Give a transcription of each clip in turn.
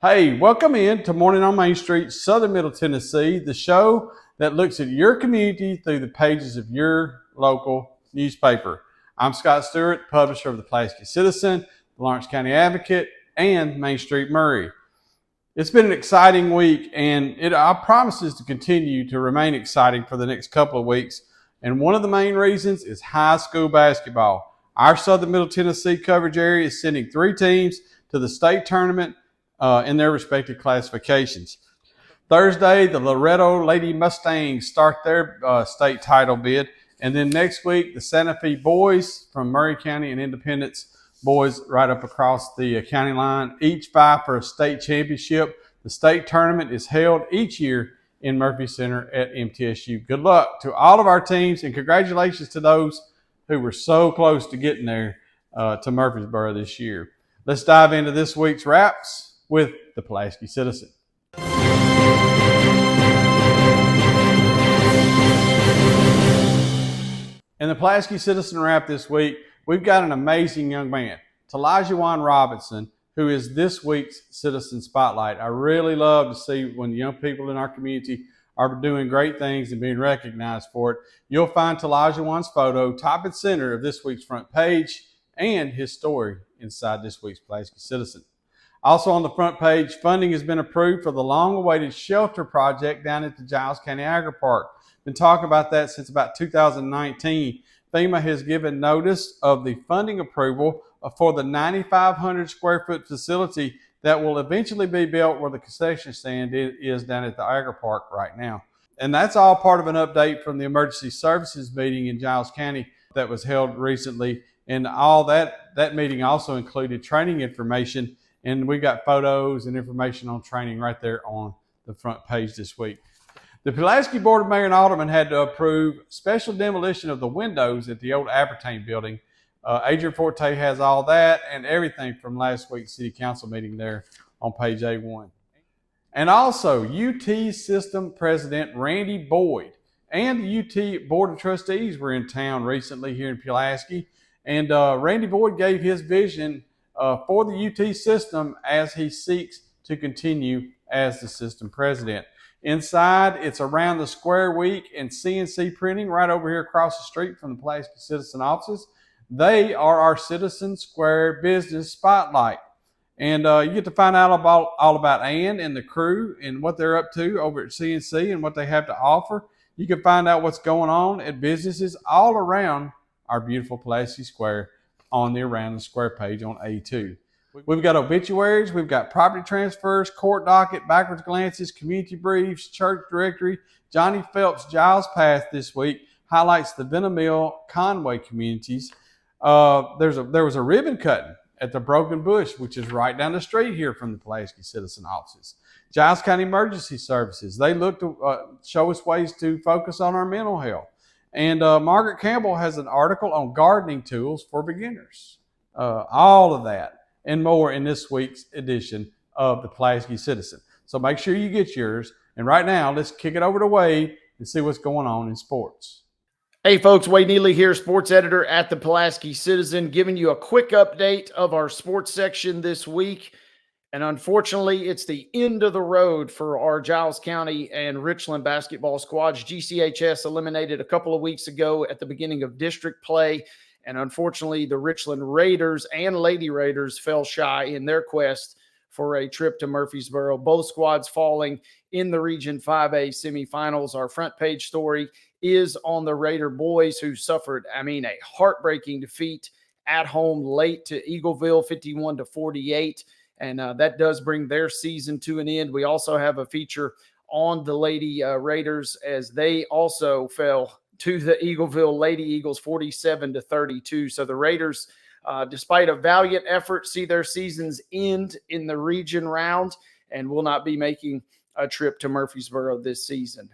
Hey, welcome in to Morning on Main Street, Southern Middle Tennessee, the show that looks at your community through the pages of your local newspaper. I'm Scott Stewart, publisher of the Pulaski Citizen, the Lawrence County Advocate, and Main Street Maury. It's been an exciting week, and it promises to continue to remain exciting for the next couple of weeks. And one of the main reasons is high school basketball. Our Southern Middle Tennessee coverage area is sending 3 teams to the state tournament in their respective classifications. Thursday, the Loretto Lady Mustangs start their state title bid. And then next week, the Santa Fe boys from Maury County and Independence boys right up across the county line, each vie for a state championship. The state tournament is held each year in Murphy Center at MTSU. Good luck to all of our teams, and congratulations to those who were so close to getting there to Murfreesboro this year. Let's dive into this week's wraps with the Pulaski Citizen. In the Pulaski Citizen wrap this week, we've got an amazing young man, Talajuan Robinson, who is this week's Citizen Spotlight. I really love to see when young people in our community are doing great things and being recognized for it. You'll find Talajuan's photo top and center of this week's front page and his story inside this week's Pulaski Citizen. Also on the front page, funding has been approved for the long-awaited shelter project down at the Giles County Agri Park. Been talking about that since about 2019. FEMA has given notice of the funding approval for the 9,500 square foot facility that will eventually be built where the concession stand is down at the Agri Park right now. And that's all part of an update from the emergency services meeting in Giles County that was held recently. And all that meeting also included training information. And we got photos and information on training right there on the front page this week. The Pulaski Board of Mayor and Aldermen had to approve special demolition of the windows at the old Appertain building. Adrian Forte has all that and everything from last week's City Council meeting there on page A1. And also, UT System President Randy Boyd and the UT Board of Trustees were in town recently here in Pulaski. And Randy Boyd gave his vision for the UT system as he seeks to continue as the system president. Inside, it's Around the Square Week and CNC Printing right over here across the street from the Pulaski Citizen offices. They are our Citizen Square Business Spotlight. And you get to find out all about Ann and the crew and what they're up to over at CNC and what they have to offer. You can find out what's going on at businesses all around our beautiful Pulaski Square on the Around the Square page on A2. We've got obituaries, we've got property transfers, court docket, backwards glances, community briefs, church directory. Johnny Phelps' Giles Path this week highlights the Benamill Conway communities. There was a ribbon cutting at the Broken Bush, which is right down the street here from the Pulaski Citizen offices. Giles County Emergency Services, they look to show us ways to focus on our mental health. And Margaret Campbell has an article on gardening tools for beginners. All of that and more in this week's edition of the Pulaski Citizen. So make sure you get yours. And right now, let's kick it over to Wade and see what's going on in sports. Hey folks, Wade Neely here, sports editor at the Pulaski Citizen, giving you a quick update of our sports section this week. And unfortunately, it's the end of the road for our Giles County and Richland basketball squads. GCHS eliminated a couple of weeks ago at the beginning of district play. And unfortunately, the Richland Raiders and Lady Raiders fell shy in their quest for a trip to Murfreesboro. Both squads falling in the Region 5A semifinals. Our front page story is on the Raider boys who suffered, a heartbreaking defeat at home late to Eagleville, 51-48. And that does bring their season to an end. We also have a feature on the Lady Raiders as they also fell to the Eagleville Lady Eagles 47-32. So the Raiders, despite a valiant effort, see their seasons end in the region round and will not be making a trip to Murfreesboro this season.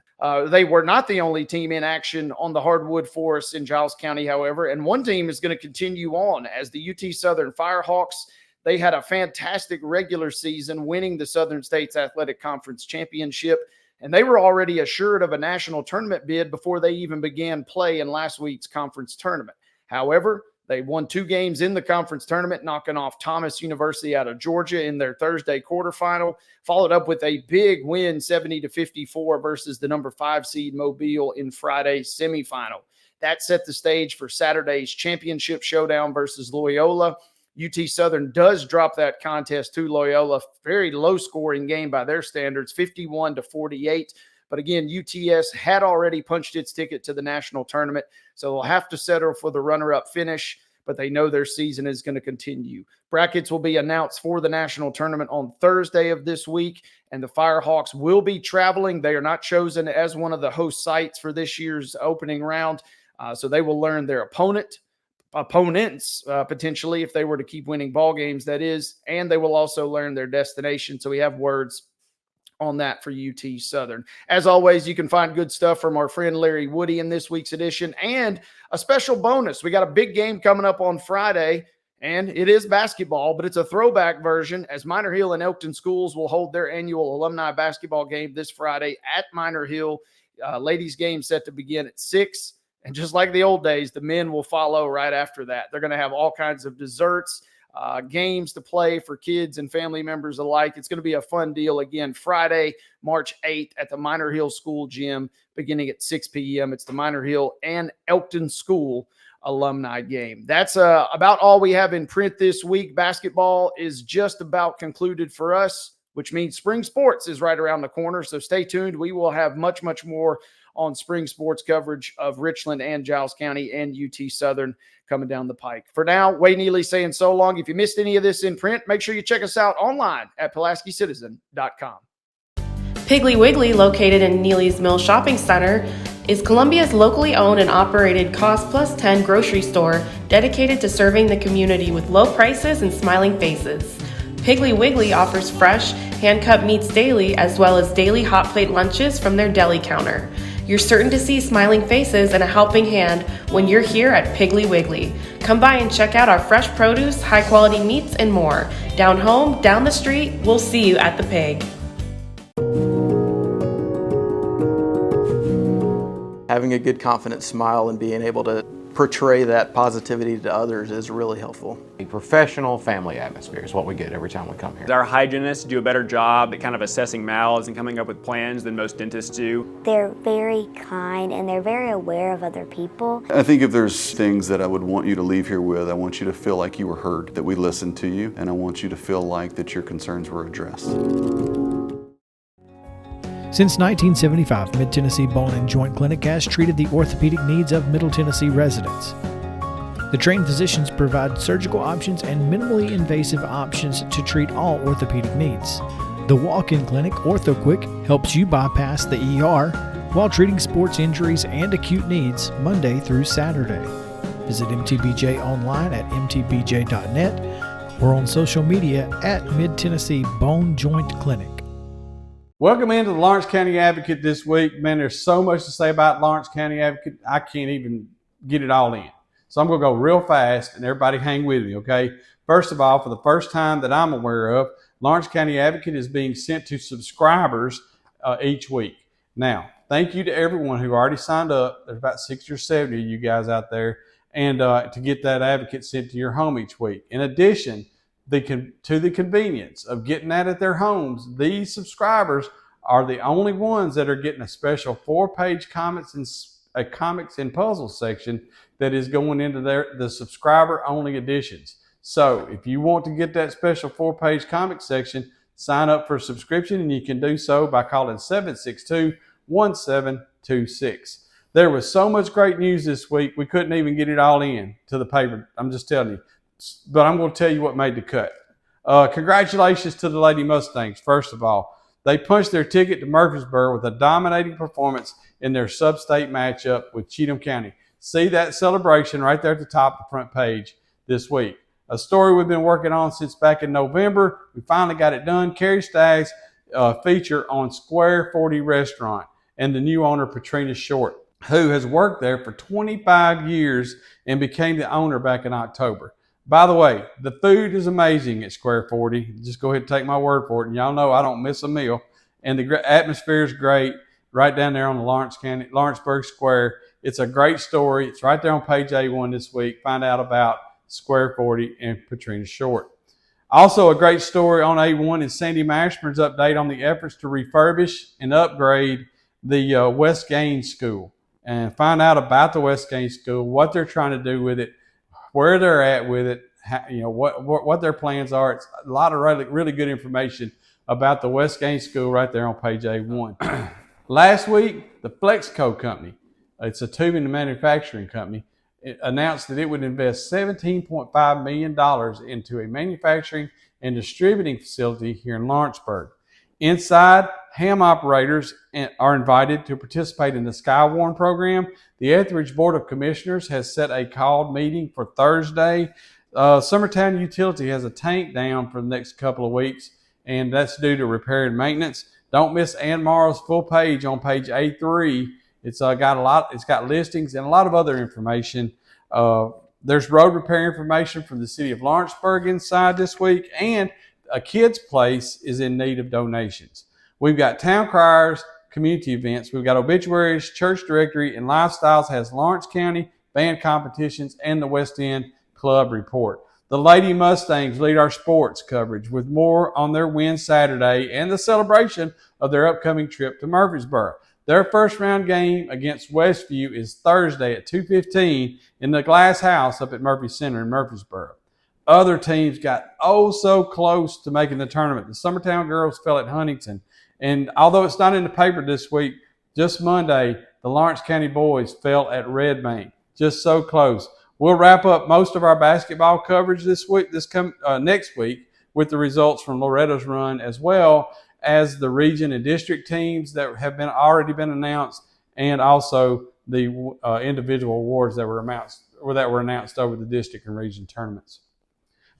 They were not the only team in action on the hardwood for us in Giles County, however, and one team is going to continue on as the UT Southern Firehawks. They had a fantastic regular season, winning the Southern States Athletic Conference Championship, and they were already assured of a national tournament bid before they even began play in last week's conference tournament. However, They won 2 games in the conference tournament, knocking off Thomas University out of Georgia in their Thursday quarterfinal, followed up with a big win 70-54 versus the number 5 seed Mobile in Friday's semifinal. That set the stage for Saturday's championship showdown versus Loyola. UT Southern does drop that contest to Loyola. Very low-scoring game by their standards, 51-48. But again, UTS had already punched its ticket to the national tournament, so they'll have to settle for the runner-up finish, but they know their season is going to continue. Brackets will be announced for the national tournament on Thursday of this week, and the Firehawks will be traveling. They are not chosen as one of the host sites for this year's opening round, so they will learn their opponents potentially if they were to keep winning ball games, that is, and they will also learn their destination. So we have words on that for UT Southern. As always, you can find good stuff from our friend Larry Woody in this week's edition, and a special bonus. We got a big game coming up on Friday, and it is basketball, but it's a throwback version, as Minor Hill and Elkton schools will hold their annual alumni basketball game this Friday at Minor Hill. Ladies game set to begin at 6. And just like the old days, the men will follow right after that. They're going to have all kinds of desserts, games to play for kids and family members alike. It's going to be a fun deal. Again, Friday, March 8th at the Minor Hill School Gym beginning at 6 p.m. It's the Minor Hill and Elkton School alumni game. That's about all we have in print this week. Basketball is just about concluded for us, which means spring sports is right around the corner. So stay tuned. We will have much, much more on spring sports coverage of Richland and Giles County and UT Southern coming down the pike. For now, Wade Neely saying so long. If you missed any of this in print, make sure you check us out online at PulaskiCitizen.com. Piggly Wiggly, located in Neely's Mill Shopping Center, is Columbia's locally owned and operated Cost Plus 10 grocery store dedicated to serving the community with low prices and smiling faces. Piggly Wiggly offers fresh, hand-cut meats daily, as well as daily hot plate lunches from their deli counter. You're certain to see smiling faces and a helping hand when you're here at Piggly Wiggly. Come by and check out our fresh produce, high-quality meats, and more. Down home, down the street, we'll see you at the Pig. Having a good, confident smile and being able to portray that positivity to others is really helpful. A professional family atmosphere is what we get every time we come here. Our hygienists do a better job at kind of assessing mouths and coming up with plans than most dentists do. They're very kind and they're very aware of other people. I think if there's things that I would want you to leave here with, I want you to feel like you were heard, that we listened to you, and I want you to feel like that your concerns were addressed. Since 1975, Mid-Tennessee Bone and Joint Clinic has treated the orthopedic needs of Middle Tennessee residents. The trained physicians provide surgical options and minimally invasive options to treat all orthopedic needs. The walk-in clinic, OrthoQuick, helps you bypass the ER while treating sports injuries and acute needs Monday through Saturday. Visit MTBJ online at mtbj.net or on social media at Mid-Tennessee Bone Joint Clinic. Welcome into the Lawrence County Advocate this week. Man, there's so much to say about Lawrence County Advocate, I can't even get it all in. So I'm going to go real fast, and everybody hang with me, okay? First of all, for the first time that I'm aware of, Lawrence County Advocate is being sent to subscribers each week. Now, thank you to everyone who already signed up. There's about 60 or 70 of you guys out there, and to get that advocate sent to your home each week. In addition, to the convenience of getting that at their homes, these subscribers are the only ones that are getting a special 4-page comics and puzzles section that is going into the subscriber-only editions. So if you want to get that special 4-page comic section, sign up for a subscription, and you can do so by calling 762-1726. There was so much great news this week, we couldn't even get it all in to the paper. I'm just telling you. But I'm going to tell you what made the cut. Congratulations to the Lady Mustangs, first of all. They punched their ticket to Murfreesboro with a dominating performance in their sub-state matchup with Cheatham County. See that celebration right there at the top of the front page this week. A story we've been working on since back in November. We finally got it done. Carrie Stagg's feature on Square 40 Restaurant and the new owner, Patrina Short, who has worked there for 25 years and became the owner back in October. By the way, the food is amazing at Square 40. Just go ahead and take my word for it. And y'all know I don't miss a meal. And the atmosphere is great right down there on the Lawrenceburg Square It's a great story. It's right there on page A1 this week. Find out about Square 40 and Katrina Short. Also, a great story on A1 is Sandy Mashburn's update on the efforts to refurbish and upgrade the West Gaines School. And find out about the West Gaines School, what they're trying to do with it, where they're at with it, how, what their plans are. It's a lot of really good information about the West Gaines School right there on page A1. Last week, the Flexco Company, it's a tubing and manufacturing company, it announced that it would invest $17.5 million into a manufacturing and distributing facility here in Lawrenceburg. Inside, ham operators are invited to participate in the Skywarn program. The Etheridge Board of Commissioners has set a called meeting for Thursday. Summertown Utility has a tank down for the next couple of weeks, and that's due to repair and maintenance. Don't miss Ann Morrow's full page on page A3. It's got listings and a lot of other information. There's road repair information from the city of Lawrenceburg inside this week, and a kid's place is in need of donations. We've got town criers, community events. We've got obituaries, church directory, and Lifestyles has Lawrence County band competitions and the West End Club report. The Lady Mustangs lead our sports coverage with more on their win Saturday and the celebration of their upcoming trip to Murfreesboro. Their first round game against Westview is Thursday at 2:15 in the Glass House up at Murphy Center in Murfreesboro. Other teams got so close to making the tournament. The Summertown girls fell at Huntington. And although it's not in the paper this week, just Monday, the Lawrence County boys fell at Red Bank. Just so close. We'll wrap up most of our basketball coverage next week with the results from Loretta's run, as well as the region and district teams that have already been announced, and also the individual awards that were announced over the district and region tournaments.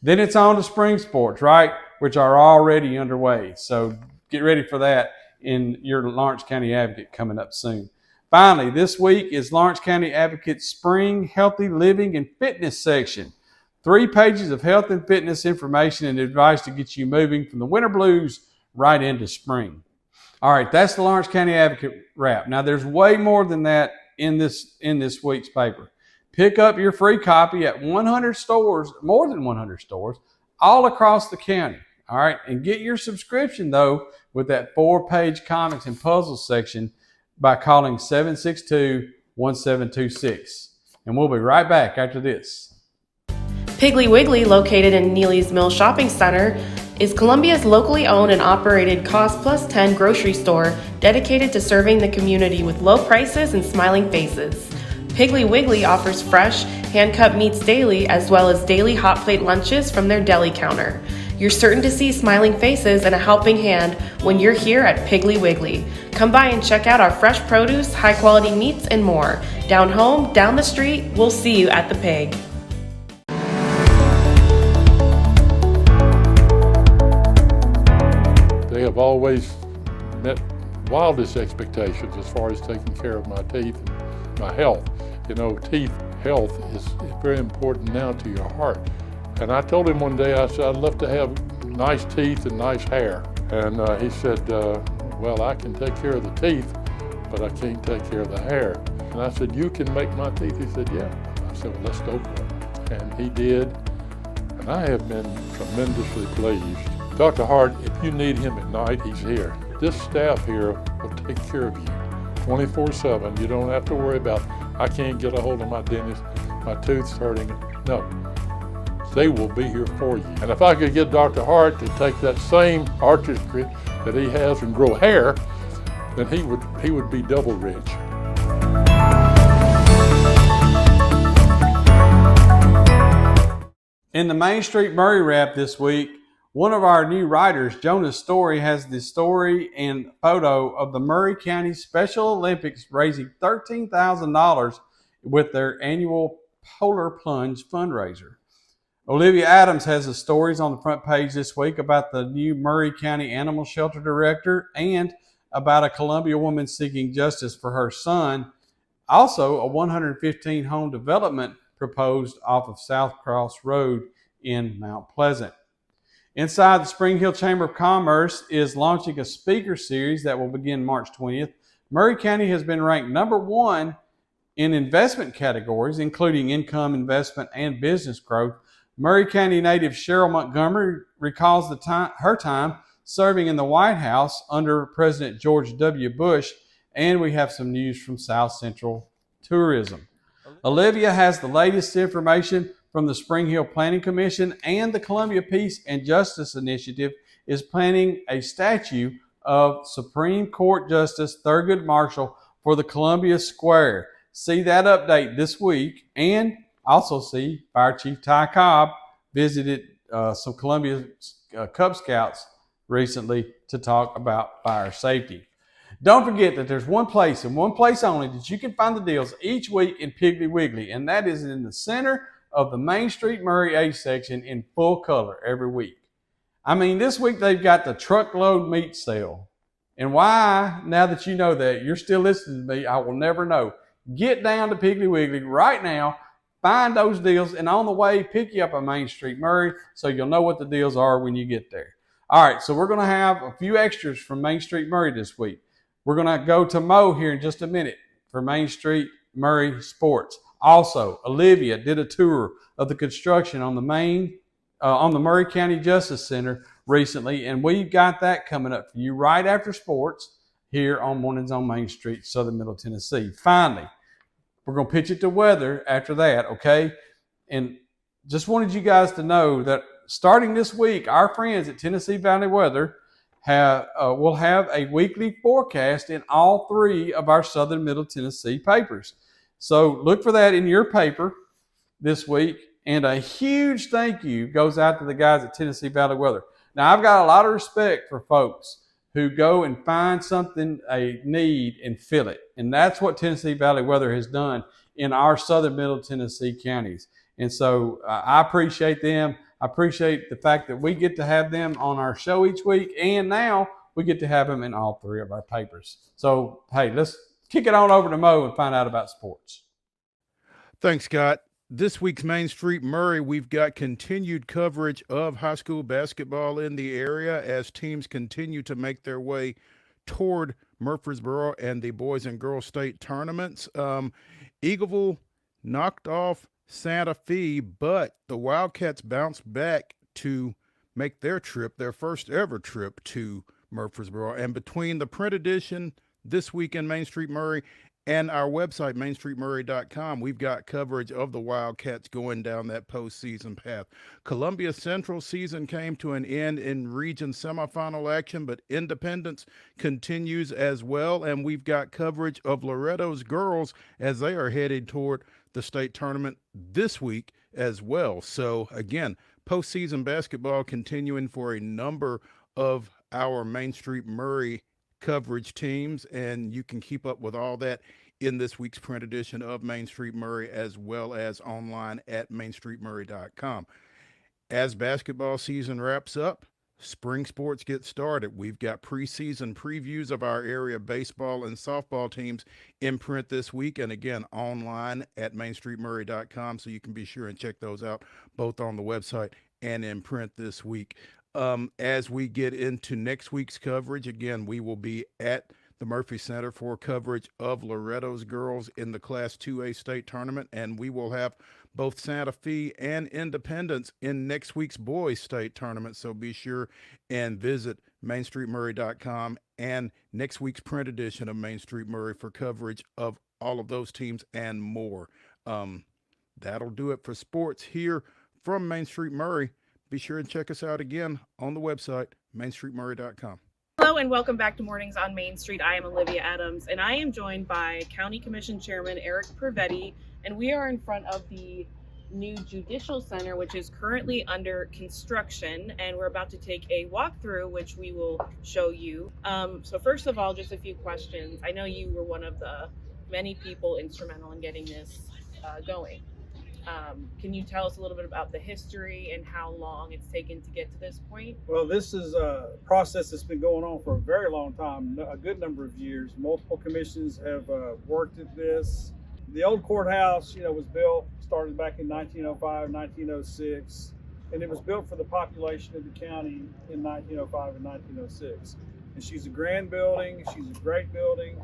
Then it's on to spring sports, right, which are already underway. So get ready for that in your Lawrence County Advocate coming up soon. Finally, this week is Lawrence County Advocate's Spring Healthy Living and Fitness section. 3 pages of health and fitness information and advice to get you moving from the winter blues right into spring. All right, that's the Lawrence County Advocate wrap. Now, there's way more than that in this week's paper. Pick up your free copy at 100 stores, more than 100 stores, all across the county. All right, and get your subscription, though, with that 4-page comics and puzzles section by calling 762-1726. And we'll be right back after this. Piggly Wiggly, located in Neely's Mill Shopping Center, is Columbia's locally owned and operated Cost Plus 10 grocery store dedicated to serving the community with low prices and smiling faces. Piggly Wiggly offers fresh, hand-cut meats daily, as well as daily hot plate lunches from their deli counter. You're certain to see smiling faces and a helping hand when you're here at Piggly Wiggly. Come by and check out our fresh produce, high-quality meats, and more. Down home, down the street, we'll see you at the Pig. They have always met wildest expectations as far as taking care of my teeth and my health. You know, teeth health is very important now to your heart. And I told him one day, I said, I'd love to have nice teeth and nice hair. And he said, well, I can take care of the teeth, but I can't take care of the hair. And I said, you can make my teeth? He said, yeah. I said, well, let's go for it. And he did. And I have been tremendously pleased. Dr. Hart, if you need him at night, he's here. This staff here will take care of you 24/7. You don't have to worry about, I can't get a hold of my dentist, my tooth's hurting. No, they will be here for you. And if I could get Dr. Hart to take that same artistry that he has and grow hair, then he would be double rich. In the Main Street Maury wrap this week, one of our new writers, Jonah Story, has the story and photo of the Maury County Special Olympics raising $13,000 with their annual Polar Plunge fundraiser. Olivia Adams has the stories on the front page this week about the new Maury County Animal Shelter Director and about a Columbia woman seeking justice for her son. Also, a 115 home development proposed off of South Cross Road in Mount Pleasant. Inside the Spring Hill Chamber of Commerce is launching a speaker series that will begin March 20th. Maury County has been ranked number 1 In investment categories, including income, investment, and business growth, Maury County native Cheryl Montgomery recalls her time serving in the White House under President George W. Bush, and we have some news from South Central Tourism. Olivia has the latest information from the Spring Hill Planning Commission, and the Columbia Peace and Justice Initiative is planning a statue of Supreme Court Justice Thurgood Marshall for the Columbia Square. See that update this week, and also see Fire Chief Ty Cobb visited some Columbia Cub Scouts recently to talk about fire safety. Don't forget that there's one place and one place only that you can find the deals each week in Piggly Wiggly, and that is in the center of the Main Street Maury A section in full color every week. I mean, this week they've got the truckload meat sale. And why, now that you know that, you're still listening to me, I will never know. Get down to Piggly Wiggly right now, find those deals, and on the way, pick you up a Main Street Maury so you'll know what the deals are when you get there. All right, so we're going to have a few extras from Main Street Maury this week. We're going to go to Mo here in just a minute for Main Street Maury Sports. Also, Olivia did a tour of the construction on the Maury County Justice Center recently, and we've got that coming up for you right after sports here on Mornings on Main Street, Southern Middle Tennessee. Finally, we're going to pitch it to weather after that, okay? And just wanted you guys to know that starting this week, our friends at Tennessee Valley Weather will have a weekly forecast in all three of our Southern Middle Tennessee papers. So look for that in your paper this week. And a huge thank you goes out to the guys at Tennessee Valley Weather. Now, I've got a lot of respect for folks who go and find something, a need, and fill it. And that's what Tennessee Valley Weather has done in our Southern Middle Tennessee counties. And so I appreciate them. I appreciate the fact that we get to have them on our show each week, and now we get to have them in all three of our papers. So, hey, let's kick it on over to Mo and find out about sports. Thanks, Scott. This week's Main Street Maury, we've got continued coverage of high school basketball in the area as teams continue to make their way toward Murfreesboro and the boys and girls state tournaments. Eagleville knocked off Santa Fe, but the Wildcats bounced back to make their trip, their first ever trip to Murfreesboro. And between the print edition this week in Main Street Maury and our website, mainstreetmaury.com, we've got coverage of the Wildcats going down that postseason path. Columbia Central season came to an end in region semifinal action, but Independence continues as well. And we've got coverage of Loretto's girls as they are headed toward the state tournament this week as well. So again, postseason basketball continuing for a number of our Main Street Maury coverage teams, and you can keep up with all that in this week's print edition of Main Street Maury as well as online at mainstreetmaury.com. As basketball season wraps up, spring sports get started. We've got preseason previews of our area baseball and softball teams in print this week, and again online at mainstreetmaury.com, so you can be sure and check those out both on the website and in print this week. As we get into next week's coverage, again, we will be at the Murphy Center for coverage of Loretto's girls in the Class 2A state tournament, and we will have both Santa Fe and Independence in next week's boys state tournament. So be sure and visit mainstreetmaury.com and next week's print edition of Main Street Maury for coverage of all of those teams and more. That'll do it for sports here from Main Street Maury. Be sure and check us out again on the website, mainstreetmaury.com. Hello and welcome back to Mornings on Main Street. I am Olivia Adams, and I am joined by County Commission Chairman Eric Pervetti, and we are in front of the new Judicial Center, which is currently under construction, and we're about to take a walkthrough, which we will show you. So first of all, just a few questions. I know you were one of the many people instrumental in getting this going. Can you tell us a little bit about the history and how long it's taken to get to this point? Well, this is a process that's been going on for a very long time, a good number of years. Multiple commissions have worked at this. The old courthouse, was built, started back in 1905, 1906, and it was built for the population of the county in 1905 and 1906. And she's a grand building, she's a great building,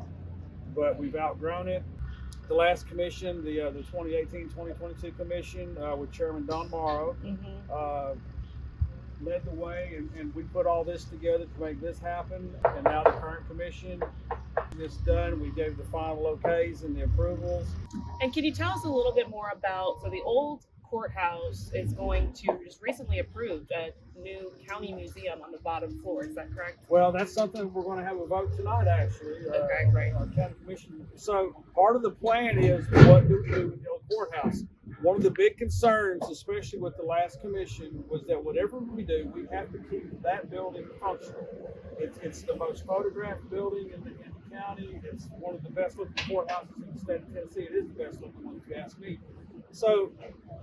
but we've outgrown it. the last commission, the 2018-2022 commission with Chairman Don Morrow, led the way, and we put all this together to make this happen. And now the current commission is done. We gave the final okays and the approvals. And can you tell us a little bit more about, so the old courthouse is going to, just recently approved a new county museum on the bottom floor, is that correct? Well, that's something we're going to have a vote tonight, actually. Okay, great. Our county commission. So part of the plan is what do we do with the old courthouse? One of the big concerns, especially with the last commission, was that whatever we do, we have to keep that building functional. It's the most photographed building in the county. It's one of the best looking courthouses in the state of Tennessee. It is the best looking one, if you ask me. So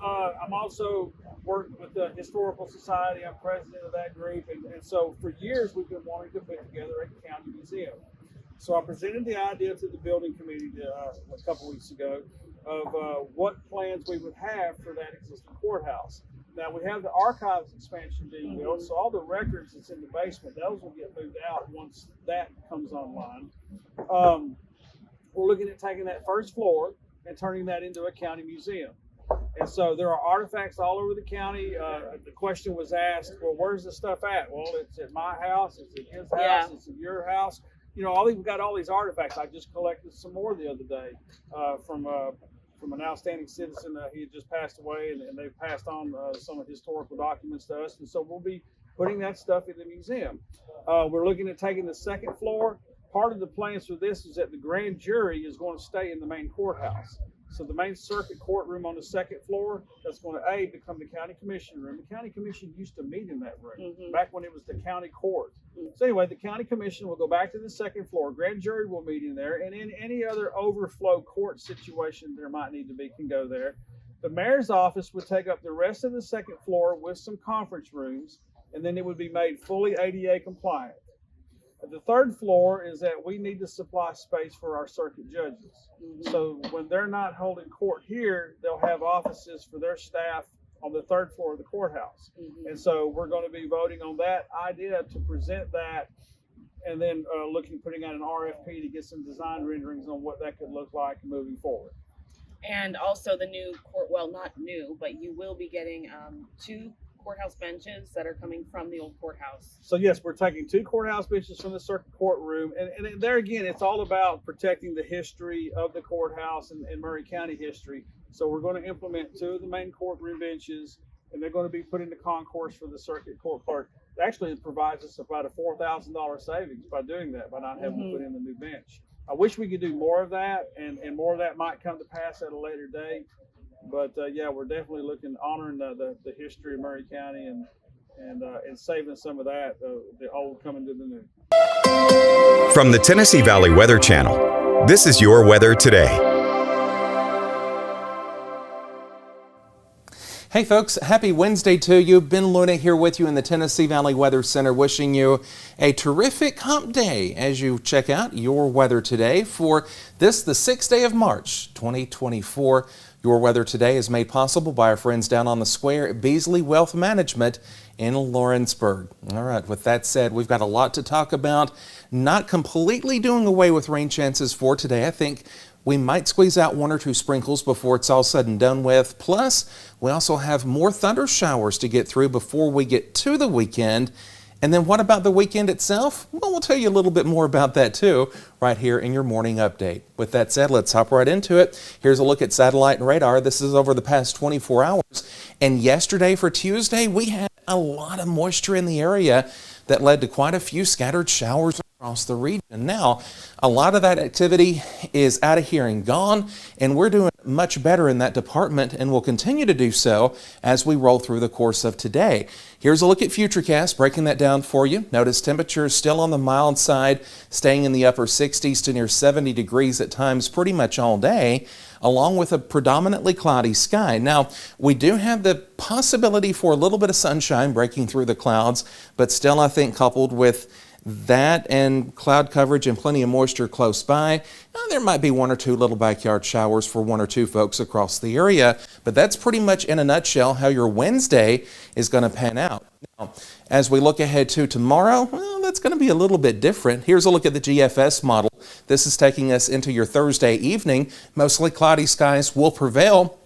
I'm also working with the Historical Society. I'm president of that group. And so for years, we've been wanting to put together a county museum. So I presented the idea to the building committee a couple weeks ago of what plans we would have for that existing courthouse. Now we have the archives expansion being built, so all the records that's in the basement, those will get moved out once that comes online. We're looking at taking that first floor and turning that into a county museum. And so there are artifacts all over the county. The question was asked, well, where's the stuff at? Well, it's at my house, it's at his house, it's at your house. You know, we've got all these artifacts. I just collected some more the other day from an outstanding citizen. He had just passed away, and they've passed on some of historical documents to us. And so we'll be putting that stuff in the museum. We're looking at taking the second floor. Part of the plans for this is that the grand jury is going to stay in the main courthouse. So the main circuit courtroom on the second floor, that's going to become the county commission room. The county commission used to meet in that room back when it was the county court. So anyway, the county commission will go back to the second floor. Grand jury will meet in there, and in any other overflow court situation there might need to be can go there. The mayor's office would take up the rest of the second floor with some conference rooms, and then it would be made fully ADA compliant. The third floor is that we need to supply space for our circuit judges. So when they're not holding court here, they'll have offices for their staff on the third floor of the courthouse. And so we're going to be voting on that idea to present that, and then putting out an RFP to get some design renderings on what that could look like moving forward. And also the new court, well, not new, but you will be getting 2 courthouse benches that are coming from the old courthouse. So yes, we're taking 2 courthouse benches from the circuit courtroom, and there again, it's all about protecting the history of the courthouse and Maury County history. So we're going to implement 2 of the main courtroom benches, and they're going to be put in the concourse for the circuit court clerk. Actually, it provides us about a $4,000 savings by doing that, by not having to put in the new bench. I wish we could do more of that, and more of that might come to pass at a later date. But yeah, we're definitely honoring the history of Maury County and saving some of that, the old coming to the new. From the Tennessee Valley Weather Channel, this is your weather today. Hey folks, happy Wednesday to you. Ben Luna here with you in the Tennessee Valley Weather Center, wishing you a terrific hump day as you check out your weather today for the 6th day of March 2024. Your weather today is made possible by our friends down on the square at Beasley Wealth Management in Lawrenceburg. All right, with that said, we've got a lot to talk about. Not completely doing away with rain chances for today. I think we might squeeze out 1 or 2 sprinkles before it's all said and done with. Plus, we also have more thunder showers to get through before we get to the weekend. And then what about the weekend itself? Well, we'll tell you a little bit more about that too, right here in your morning update. With that said, let's hop right into it. Here's a look at satellite and radar. This is over the past 24 hours. And yesterday for Tuesday, we had a lot of moisture in the area that led to quite a few scattered showers across the region. Now, a lot of that activity is out of here and gone, and we're doing much better in that department and will continue to do so as we roll through the course of today. Here's a look at Futurecast, breaking that down for you. Notice temperatures still on the mild side, staying in the upper 60s to near 70 degrees at times pretty much all day, along with a predominantly cloudy sky. Now, we do have the possibility for a little bit of sunshine breaking through the clouds, but still, I think, coupled with that and cloud coverage and plenty of moisture close by, there might be 1 or 2 little backyard showers for 1 or 2 folks across the area, but that's pretty much in a nutshell how your Wednesday is going to pan out. Now, as we look ahead to tomorrow, well, that's going to be a little bit different. Here's a look at the GFS model. This is taking us into your Thursday evening. Mostly cloudy skies will prevail.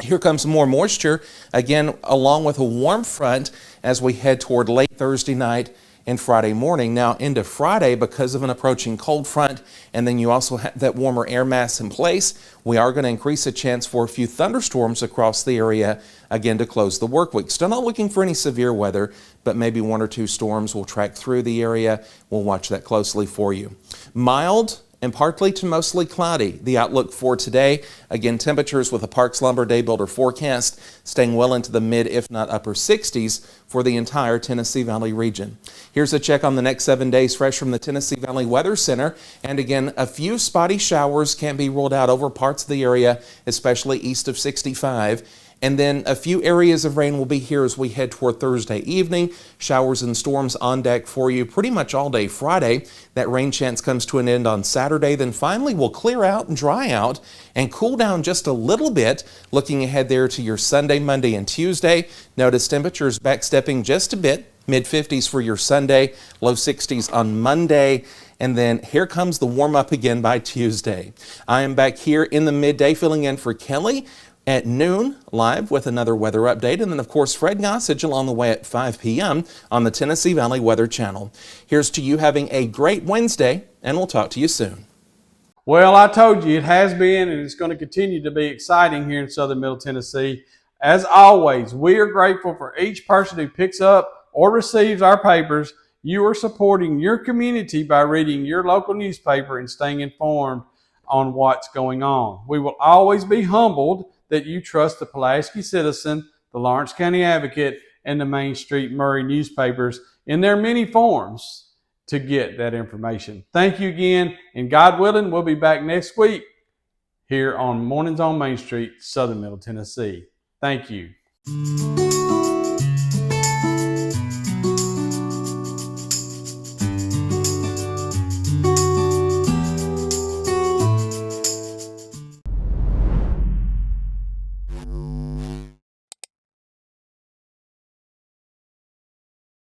Here comes more moisture, again, along with a warm front as we head toward late Thursday night and Friday morning. Now into Friday, because of an approaching cold front, and then you also have that warmer air mass in place, we are going to increase a chance for a few thunderstorms across the area, again, to close the work week. Still not looking for any severe weather, but maybe 1 or 2 storms will track through the area. We'll watch that closely for you. Mild and partly to mostly cloudy. The outlook for today, again, temperatures with a Parks Lumber Day Builder forecast staying well into the mid, if not upper 60s for the entire Tennessee Valley region. Here's a check on the next 7 days fresh from the Tennessee Valley Weather Center. And again, a few spotty showers can be ruled out over parts of the area, especially east of 65. And then a few areas of rain will be here as we head toward Thursday evening. Showers and storms on deck for you pretty much all day Friday. That rain chance comes to an end on Saturday. Then finally we'll clear out and dry out and cool down just a little bit. Looking ahead there to your Sunday, Monday, and Tuesday. Notice temperatures backstepping just a bit. Mid-50s for your Sunday, low 60s on Monday. And then here comes the warm-up again by Tuesday. I am back here in the midday filling in for Kelly at noon, live with another weather update. And then, of course, Fred Gossage along the way at 5 p.m. on the Tennessee Valley Weather Channel. Here's to you having a great Wednesday, and we'll talk to you soon. Well, I told you it has been and it's going to continue to be exciting here in Southern Middle Tennessee. As always, we are grateful for each person who picks up or receives our papers. You are supporting your community by reading your local newspaper and staying informed on what's going on. We will always be humbled that you trust the Pulaski Citizen, the Lawrence County Advocate, and the Main Street Maury newspapers in their many forms to get that information. Thank you again, and God willing, we'll be back next week here on Mornings on Main Street, Southern Middle Tennessee. Thank you.